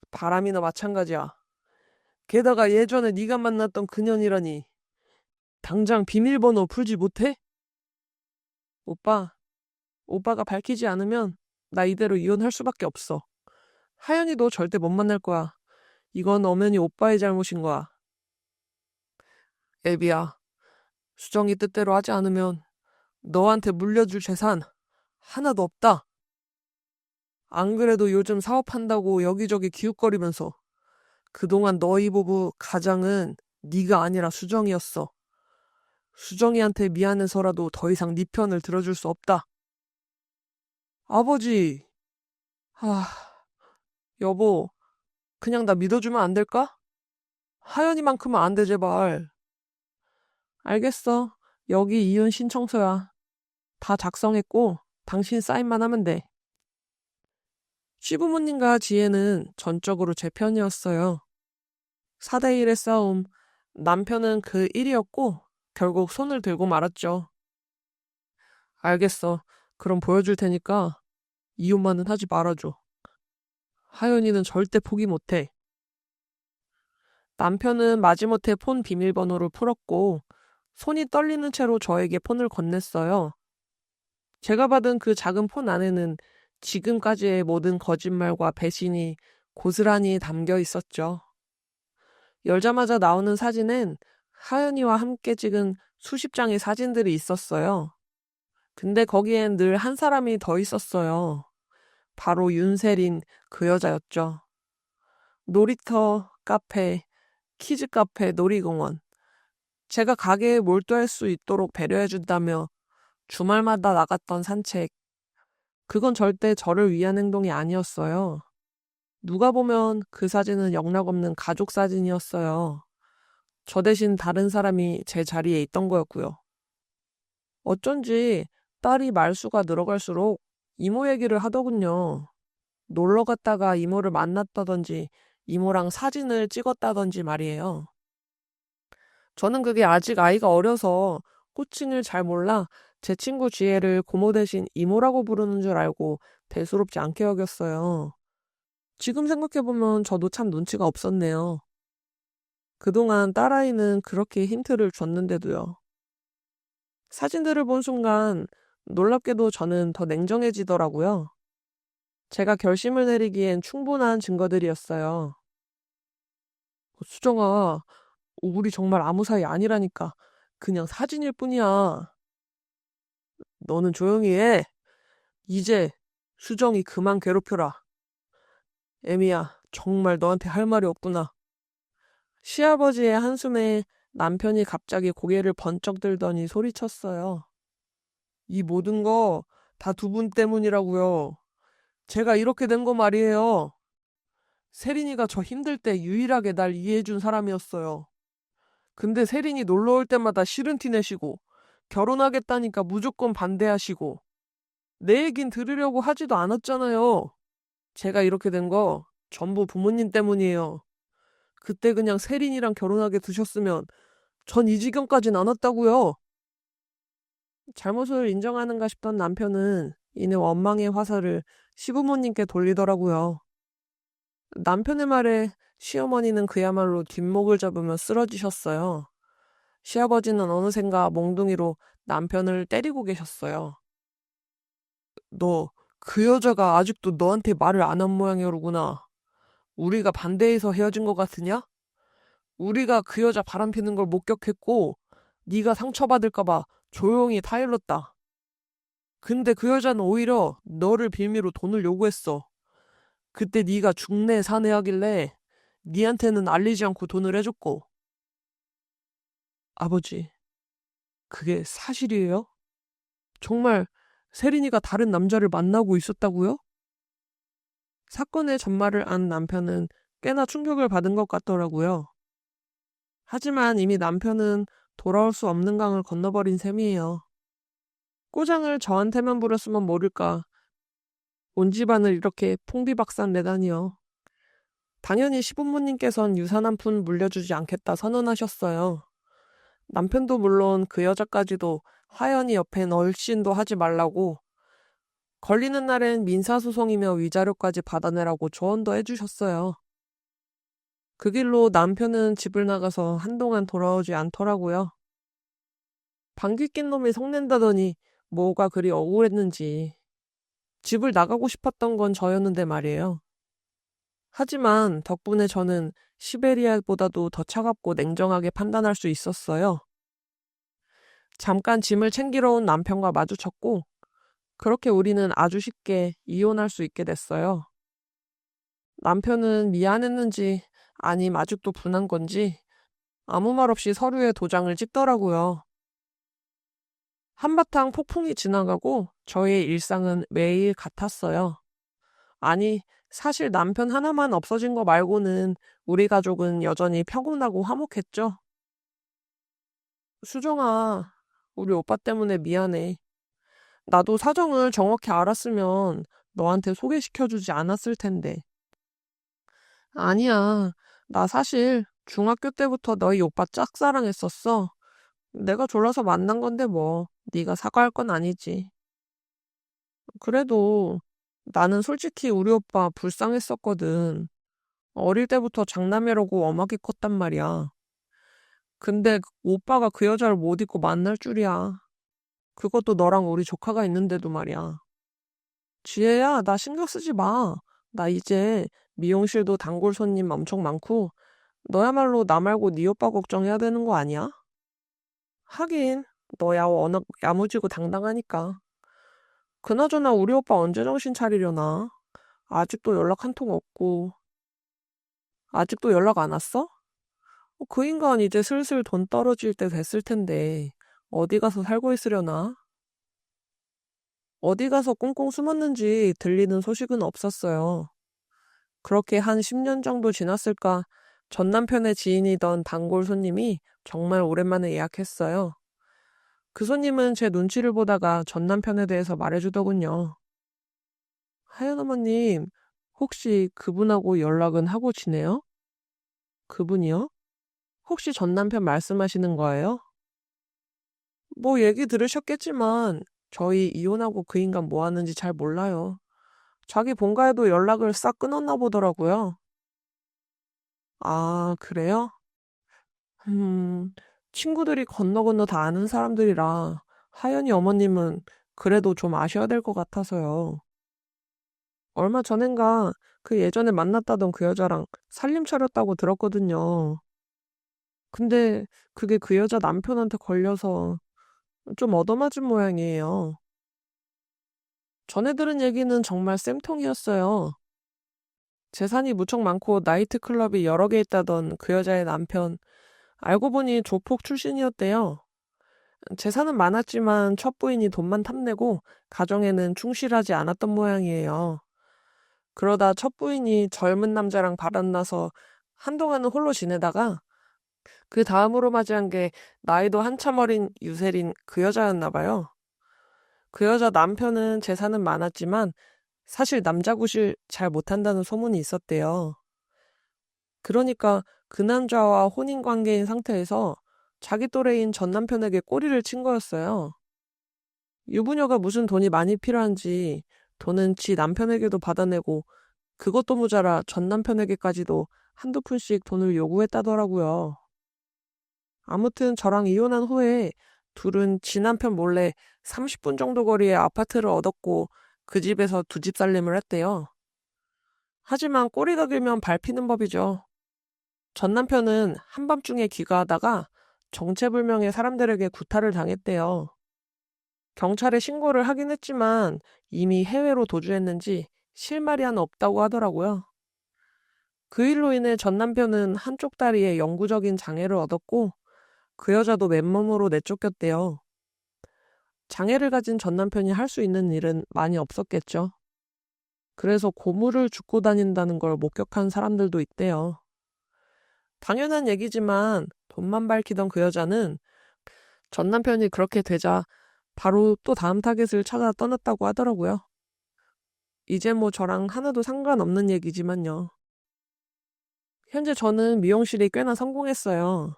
바람이나 마찬가지야. 게다가 예전에 네가 만났던 그년이라니. 당장 비밀번호 풀지 못해? 오빠, 오빠가 밝히지 않으면 나 이대로 이혼할 수밖에 없어. 하연이도 절대 못 만날 거야. 이건 엄연히 오빠의 잘못인 거야. 애비야, 수정이 뜻대로 하지 않으면 너한테 물려줄 재산 하나도 없다. 안 그래도 요즘 사업한다고 여기저기 기웃거리면서 그동안 너희 부부 가장은 네가 아니라 수정이었어. 수정이한테 미안해서라도 더 이상 네 편을 들어줄 수 없다. 아버지, 아, 여보, 그냥 나 믿어주면 안 될까? 하연이만큼은 안 돼, 제발. 알겠어. 여기 이혼 신청서야. 다 작성했고, 당신 사인만 하면 돼. 시부모님과 지혜는 전적으로 제 편이었어요. 4대1의 싸움. 남편은 그 1이었고, 결국 손을 들고 말았죠. 알겠어. 그럼 보여줄 테니까 이혼만은 하지 말아줘. 하연이는 절대 포기 못해. 남편은 마지못해 폰 비밀번호를 풀었고, 손이 떨리는 채로 저에게 폰을 건넸어요. 제가 받은 그 작은 폰 안에는 지금까지의 모든 거짓말과 배신이 고스란히 담겨 있었죠. 열자마자 나오는 사진엔 하연이와 함께 찍은 수십 장의 사진들이 있었어요. 근데 거기엔 늘 한 사람이 더 있었어요. 바로 윤세린, 그 여자였죠. 놀이터, 카페, 키즈 카페, 놀이공원. 제가 가게에 몰두할 수 있도록 배려해준다며 주말마다 나갔던 산책. 그건 절대 저를 위한 행동이 아니었어요. 누가 보면 그 사진은 영락없는 가족 사진이었어요. 저 대신 다른 사람이 제 자리에 있던 거였고요. 어쩐지 딸이 말수가 늘어갈수록 이모 얘기를 하더군요. 놀러 갔다가 이모를 만났다든지 이모랑 사진을 찍었다든지 말이에요. 저는 그게 아직 아이가 어려서 호칭을 잘 몰라 제 친구 지혜를 고모 대신 이모라고 부르는 줄 알고 대수롭지 않게 여겼어요. 지금 생각해보면 저도 참 눈치가 없었네요. 그동안 딸아이는 그렇게 힌트를 줬는데도요. 사진들을 본 순간 놀랍게도 저는 더 냉정해지더라고요. 제가 결심을 내리기엔 충분한 증거들이었어요. 수정아, 우리 정말 아무 사이 아니라니까. 그냥 사진일 뿐이야. 너는 조용히 해. 이제 수정이 그만 괴롭혀라. 애미야, 정말 너한테 할 말이 없구나. 시아버지의 한숨에 남편이 갑자기 고개를 번쩍 들더니 소리쳤어요. 이 모든 거 다 두 분 때문이라고요. 제가 이렇게 된 거 말이에요. 세린이가 저 힘들 때 유일하게 날 이해해준 사람이었어요. 근데 세린이 놀러 올 때마다 싫은 티 내시고 결혼하겠다니까 무조건 반대하시고 내 얘긴 들으려고 하지도 않았잖아요. 제가 이렇게 된 거 전부 부모님 때문이에요. 그때 그냥 세린이랑 결혼하게 두셨으면 전 이 지경까진 안 왔다고요. 잘못을 인정하는가 싶던 남편은 이내 원망의 화살을 시부모님께 돌리더라고요. 남편의 말에 시어머니는 그야말로 뒷목을 잡으며 쓰러지셨어요. 시아버지는 어느샌가 몽둥이로 남편을 때리고 계셨어요. 너, 그 여자가 아직도 너한테 말을 안 한 모양이로구나. 우리가 반대해서 헤어진 것 같으냐? 우리가 그 여자 바람피는 걸 목격했고 네가 상처받을까봐 조용히 타일렀다. 근데 그 여자는 오히려 너를 빌미로 돈을 요구했어. 그때 네가 중내 사내하길래 니한테는 알리지 않고 돈을 해줬고. 아버지, 그게 사실이에요? 정말 세린이가 다른 남자를 만나고 있었다고요? 사건의 전말을 안 남편은 꽤나 충격을 받은 것 같더라고요. 하지만 이미 남편은 돌아올 수 없는 강을 건너버린 셈이에요. 꼬장을 저한테만 부렸으면 모를까. 온 집안을 이렇게 풍비박산 내다니요. 당연히 시부모님께선 유산 한 푼 물려주지 않겠다 선언하셨어요. 남편도 물론 그 여자까지도 하연이 옆엔 얼씬도 하지 말라고 걸리는 날엔 민사소송이며 위자료까지 받아내라고 조언도 해주셨어요. 그 길로 남편은 집을 나가서 한동안 돌아오지 않더라고요. 방귀 낀 놈이 성낸다더니 뭐가 그리 억울했는지. 집을 나가고 싶었던 건 저였는데 말이에요. 하지만 덕분에 저는 시베리아보다도 더 차갑고 냉정하게 판단할 수 있었어요. 잠깐 짐을 챙기러 온 남편과 마주쳤고 그렇게 우리는 아주 쉽게 이혼할 수 있게 됐어요. 남편은 미안했는지 아님 아직도 분한 건지 아무 말 없이 서류에 도장을 찍더라고요. 한바탕 폭풍이 지나가고 저의 일상은 매일 같았어요. 아니, 사실 남편 하나만 없어진 거 말고는 우리 가족은 여전히 평온하고 화목했죠. 수정아, 우리 오빠 때문에 미안해. 나도 사정을 정확히 알았으면 너한테 소개시켜주지 않았을 텐데. 아니야. 나 사실 중학교 때부터 너희 오빠 짝사랑했었어. 내가 졸라서 만난 건데 뭐. 네가 사과할 건 아니지. 그래도 나는 솔직히 우리 오빠 불쌍했었거든. 어릴 때부터 장남이라고 엄하게 컸단 말이야. 근데 오빠가 그 여자를 못 잊고 만날 줄이야. 그것도 너랑 우리 조카가 있는데도 말이야. 지혜야, 나 신경 쓰지 마. 나 이제 미용실도 단골 손님 엄청 많고, 너야말로 나 말고 네 오빠 걱정해야 되는 거 아니야? 하긴, 너야 워낙 야무지고 당당하니까. 그나저나 우리 오빠 언제 정신 차리려나? 아직도 연락 한 통 없고, 아직도 연락 안 왔어? 그 인간 이제 슬슬 돈 떨어질 때 됐을 텐데, 어디 가서 살고 있으려나? 어디 가서 꽁꽁 숨었는지 들리는 소식은 없었어요. 그렇게 한 10년 정도 지났을까 전 남편의 지인이던 단골 손님이 정말 오랜만에 예약했어요. 그 손님은 제 눈치를 보다가 전 남편에 대해서 말해주더군요. 하연 어머님, 혹시 그분하고 연락은 하고 지내요? 그분이요? 혹시 전 남편 말씀하시는 거예요? 뭐 얘기 들으셨겠지만 저희 이혼하고 그 인간 뭐 하는지 잘 몰라요. 자기 본가에도 연락을 싹 끊었나 보더라고요. 아, 그래요? 음, 친구들이 건너 건너 다 아는 사람들이라 하연이 어머님은 그래도 좀 아셔야 될 것 같아서요. 얼마 전엔가 그 예전에 만났다던 그 여자랑 살림 차렸다고 들었거든요. 근데 그게 그 여자 남편한테 걸려서 좀 얻어맞은 모양이에요. 전에 들은 얘기는 정말 쌤통이었어요. 재산이 무척 많고 나이트클럽이 여러 개 있다던 그 여자의 남편, 알고 보니 조폭 출신이었대요. 재산은 많았지만 첫 부인이 돈만 탐내고 가정에는 충실하지 않았던 모양이에요. 그러다 첫 부인이 젊은 남자랑 바람나서 한동안은 홀로 지내다가 그 다음으로 맞이한 게 나이도 한참 어린 유세린 그 여자였나 봐요. 그 여자 남편은 재산은 많았지만 사실 남자 구실 잘 못한다는 소문이 있었대요. 그러니까 그 남자와 혼인 관계인 상태에서 자기 또래인 전 남편에게 꼬리를 친 거였어요. 유부녀가 무슨 돈이 많이 필요한지 돈은 지 남편에게도 받아내고 그것도 모자라 전 남편에게까지도 한두 푼씩 돈을 요구했다더라고요. 아무튼 저랑 이혼한 후에 둘은 지 남편 몰래 30분 정도 거리에 아파트를 얻었고 그 집에서 두 집 살림을 했대요. 하지만 꼬리가 길면 밟히는 법이죠. 전 남편은 한밤중에 귀가하다가 정체불명의 사람들에게 구타를 당했대요. 경찰에 신고를 하긴 했지만 이미 해외로 도주했는지 실마리 하나 없다고 하더라고요. 그 일로 인해 전 남편은 한쪽 다리에 영구적인 장애를 얻었고 그 여자도 맨몸으로 내쫓겼대요. 장애를 가진 전 남편이 할 수 있는 일은 많이 없었겠죠. 그래서 고물을 줍고 다닌다는 걸 목격한 사람들도 있대요. 당연한 얘기지만 돈만 밝히던 그 여자는 전 남편이 그렇게 되자 바로 또 다음 타겟을 찾아 떠났다고 하더라고요. 이제 뭐 저랑 하나도 상관없는 얘기지만요. 현재 저는 미용실이 꽤나 성공했어요.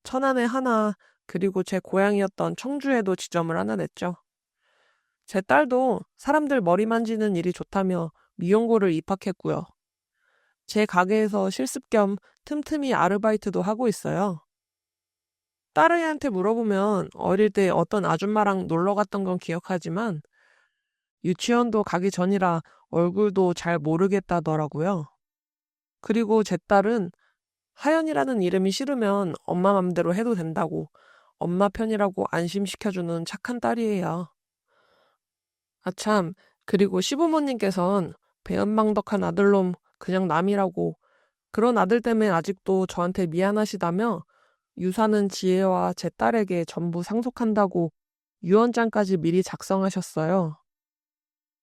천안에 하나, 그리고 제 고향이었던 청주에도 지점을 하나 냈죠. 제 딸도 사람들 머리 만지는 일이 좋다며 미용고를 입학했고요. 제 가게에서 실습 겸 틈틈이 아르바이트도 하고 있어요. 딸애한테 물어보면 어릴 때 어떤 아줌마랑 놀러 갔던 건 기억하지만 유치원도 가기 전이라 얼굴도 잘 모르겠다더라고요. 그리고 제 딸은 하연이라는 이름이 싫으면 엄마 맘대로 해도 된다고 엄마 편이라고 안심시켜주는 착한 딸이에요. 아참, 그리고 시부모님께선 배은망덕한 아들놈 그냥 남이라고 그런 아들 때문에 아직도 저한테 미안하시다며 유산은 지혜와 제 딸에게 전부 상속한다고 유언장까지 미리 작성하셨어요.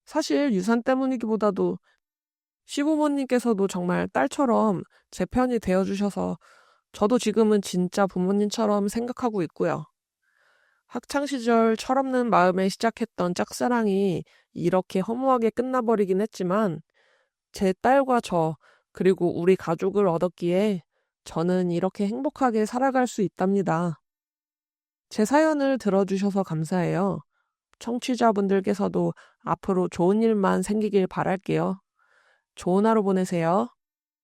사실 유산 때문이기보다도 시부모님께서도 정말 딸처럼 제 편이 되어주셔서 저도 지금은 진짜 부모님처럼 생각하고 있고요. 학창시절 철없는 마음에 시작했던 짝사랑이 이렇게 허무하게 끝나버리긴 했지만 제 딸과 저, 그리고 우리 가족을 얻었기에 저는 이렇게 행복하게 살아갈 수 있답니다. 제 사연을 들어주셔서 감사해요. 청취자분들께서도 앞으로 좋은 일만 생기길 바랄게요. 좋은 하루 보내세요.